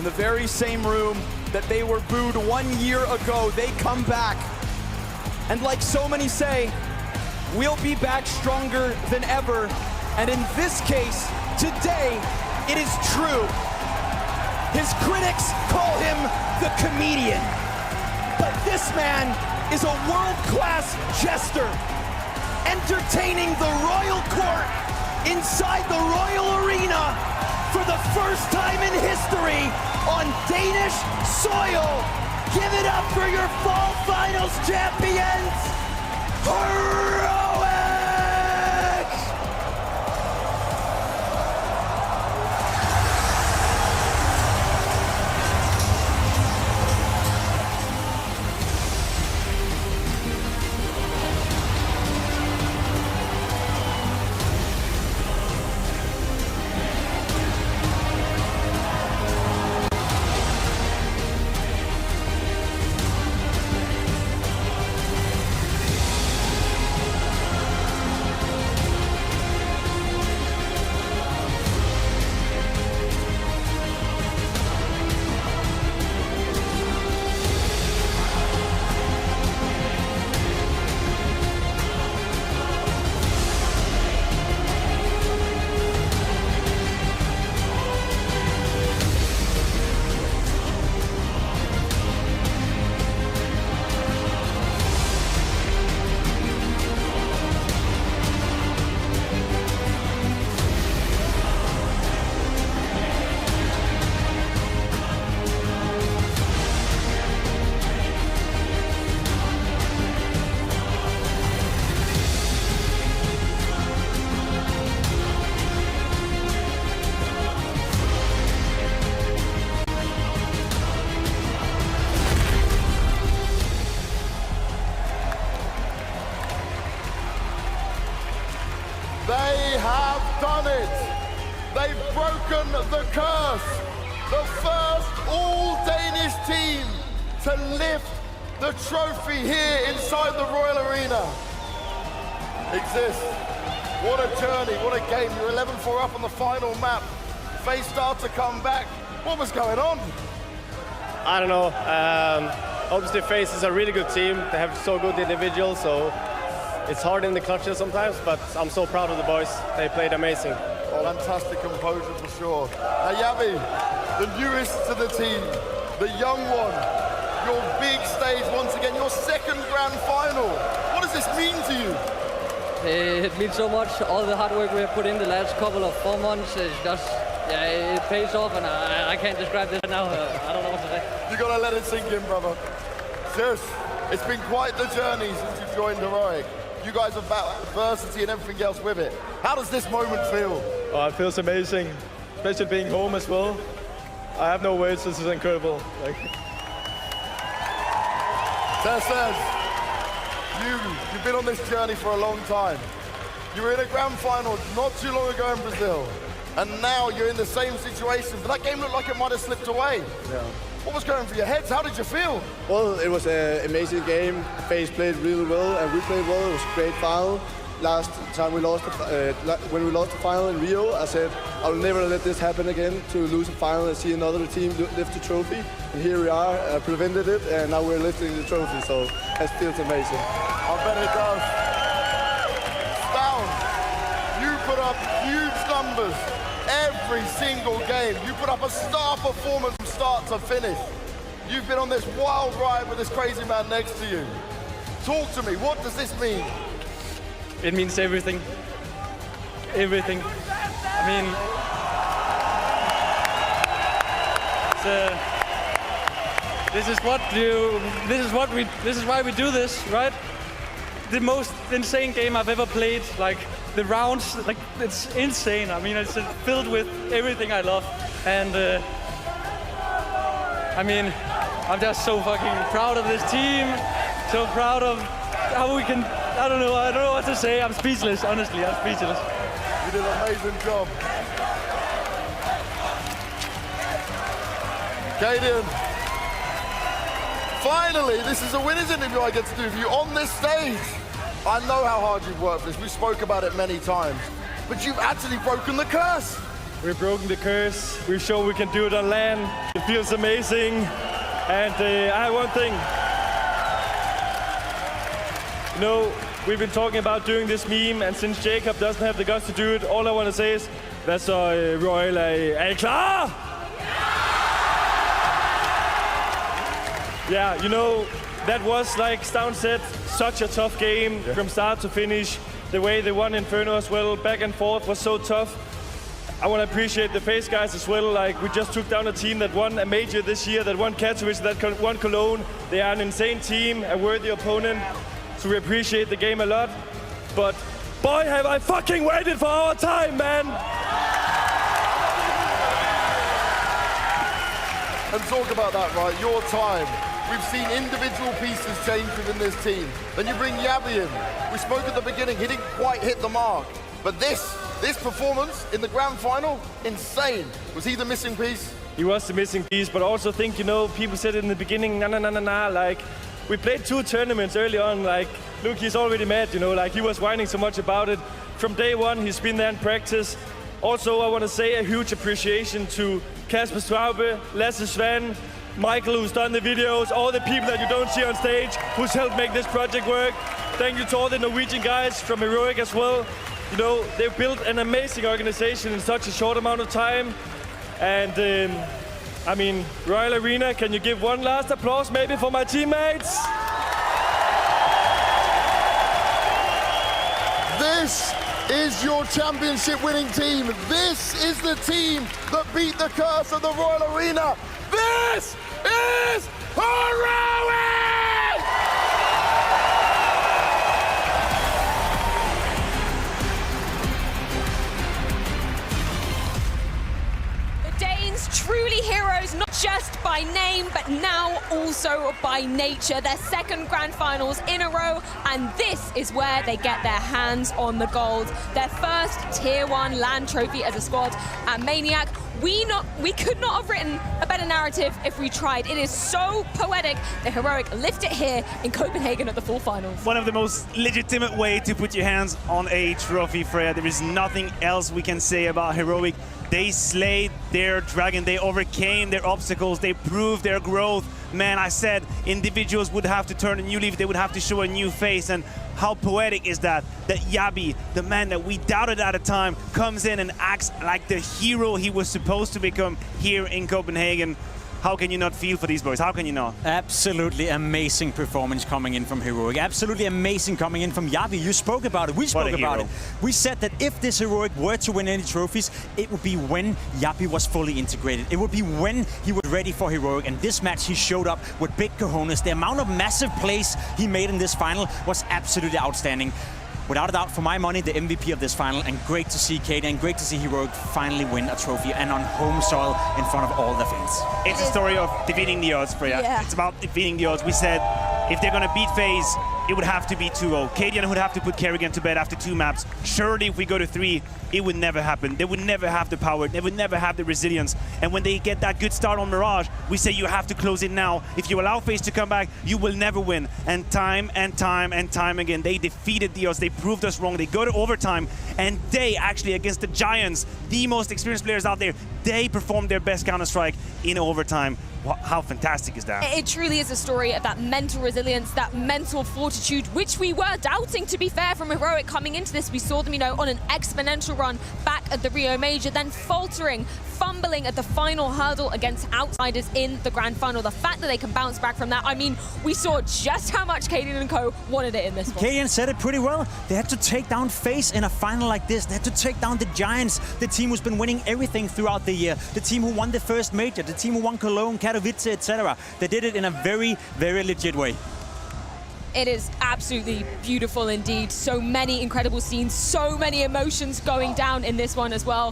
in the very same room that they were booed 1 year ago. They come back. And like so many say, we'll be back stronger than ever. And in this case, today, it is true. His critics call him the comedian. But this man is a world-class jester, entertaining the royal court inside the royal arena for the first time in history on Danish soil. Give it up for your fall finals champions, Heroic! They have done it. They've broken the curse. The first all-Danish team to lift the trophy here inside the Royal Arena exists. What a journey, what a game. You're 11-4 up on the final map. They start to come back. What was going on? I don't know. Obviously, FaZe is a really good team. They have so good individuals, so it's hard in the clutches sometimes, but I'm so proud of the boys. They played amazing. Fantastic composure for sure. Now, Yavi, the newest to the team, the young one, your big stage once again, your second grand final. What does this mean to you? It means so much. All the hard work we have put in the last couple of 4 months is just, yeah, it pays off, and I can't describe this now. I don't know what to say. You gotta let it sink in, brother. Seriously, it's been quite the journey since you joined Heroic. You guys have battled adversity and everything else with it. How does this moment feel? Oh, it feels amazing, especially being home as well. I have no words, this is incredible. Tess says, you've been on this journey for a long time. You were in a grand final not too long ago in Brazil, and now you're in the same situation, but that game looked like it might have slipped away. Yeah. What was going through your heads? How did you feel? Well, it was an amazing game. FaZe played really well, and we played well. It was a great final. Last time we lost, when we lost the final in Rio, I said I'll never let this happen again, to lose a final and see another team lift the trophy. And here we are, prevented it, and now we're lifting the trophy. So it feels amazing. I bet it does. Down. You put up huge numbers every single game. You put up a star performance from start to finish. You've been on this wild ride with this crazy man next to you. Talk to me, what does this mean? It means everything. Everything. I mean, this is why we do this, right? The most insane game I've ever played. Like the rounds, like it's insane. I mean, it's filled with everything I love, and I mean, I'm just so fucking proud of this team. So proud of how we can. I don't know what to say. I'm speechless, honestly. I'm speechless. You did an amazing job. cadiaN, finally, this is a winner's interview I get to do with you on this stage. I know how hard you've worked for this. We spoke about it many times. But you've actually broken the curse. We've broken the curse. We've shown we can do it on land. It feels amazing. And I have one thing. You know, we've been talking about doing this meme, and since Jacob doesn't have the guts to do it, all I want to say is, hvad så, Royal, er I klar? Yeah, you know, that was, like Stavn said, such a tough game from start to finish. The way they won Inferno as well, back and forth, was so tough. I want to appreciate the FaZe guys as well. Like, we just took down a team that won a major this year, that won Katowice, that won Cologne. They are an insane team, a worthy opponent. So we appreciate the game a lot. But boy, have I fucking waited for our time, man! And talk about that, right? Your time. We've seen individual pieces change within this team. Then you bring Yabi in. We spoke at the beginning, he didn't quite hit the mark. But this performance in the grand final, insane. Was he the missing piece? He was the missing piece, but I also think, you know, people said it in the beginning, like, we played 2 tournaments early on, like, look, he's already mad, you know, like, he was whining so much about it. From day one, he's been there in practice. Also, I want to say a huge appreciation to Kasper Straube, Lasse Svan, Michael, who's done the videos, all the people that you don't see on stage, who's helped make this project work. Thank you to all the Norwegian guys from Heroic as well. You know, they've built an amazing organization in such a short amount of time. And, I mean, Royal Arena, can you give one last applause maybe for my teammates? This is your championship winning team. This is the team that beat the curse of the Royal Arena. This is Heroic! Truly heroes, not just by name, but now also by nature. Their second grand finals in a row, and this is where they get their hands on the gold. Their first Tier 1 LAN trophy as a squad at Maniac. We could not have written a better narrative if we tried. It is so poetic that Heroic lift it here in Copenhagen at the full finals. One of the most legitimate way to put your hands on a trophy, Freya. There is nothing else we can say about Heroic. They slayed their dragon, they overcame their obstacles, they proved their growth. Man, I said individuals would have to turn a new leaf, they would have to show a new face, and how poetic is that? That Yabi, the man that we doubted at the time, comes in and acts like the hero he was supposed to become here in Copenhagen. How can you not feel for these boys? How can you not? Absolutely amazing performance coming in from Heroic. Absolutely amazing coming in from Yabi. You spoke about it. We spoke about it. We said that if this Heroic were to win any trophies, it would be when Yabi was fully integrated. It would be when he was ready for Heroic. And this match, he showed up with big cojones. The amount of massive plays he made in this final was absolutely outstanding. Without a doubt, for my money, the MVP of this final, and great to see cadiaN, great to see Heroic finally win a trophy, and on home soil in front of all the fans. It's a story of defeating the odds, Freya. Yeah. It's about defeating the odds. We said if they're going to beat FaZe, it would have to be 2-0. cadiaN would have to put Kerrigan to bed after 2 maps. Surely if we go to 3, it would never happen. They would never have the power. They would never have the resilience. And when they get that good start on Mirage, we say you have to close it now. If you allow FaZe to come back, you will never win. And time and time and time again, they defeated the odds. They proved us wrong. They go to overtime, and they actually, against the Giants, the most experienced players out there, they performed their best Counter-Strike in overtime. How fantastic is that? It truly is a story of that mental resilience, that mental fortitude, which we were doubting, to be fair, from Heroic coming into this. We saw them, you know, on an exponential run back at the Rio Major, then faltering, fumbling at the final hurdle against outsiders in the grand final. The fact that they can bounce back from that, I mean, we saw just how much cadiaN and co wanted it in this one. cadiaN said it pretty well. They had to take down FaZe in a final like this. They had to take down the Giants, the team who's been winning everything throughout the year, the team who won the first major, the team who won Cologne, Katowice, etc. They did it in a very, very legit way. It is absolutely beautiful indeed. So many incredible scenes, so many emotions going down in this one as well.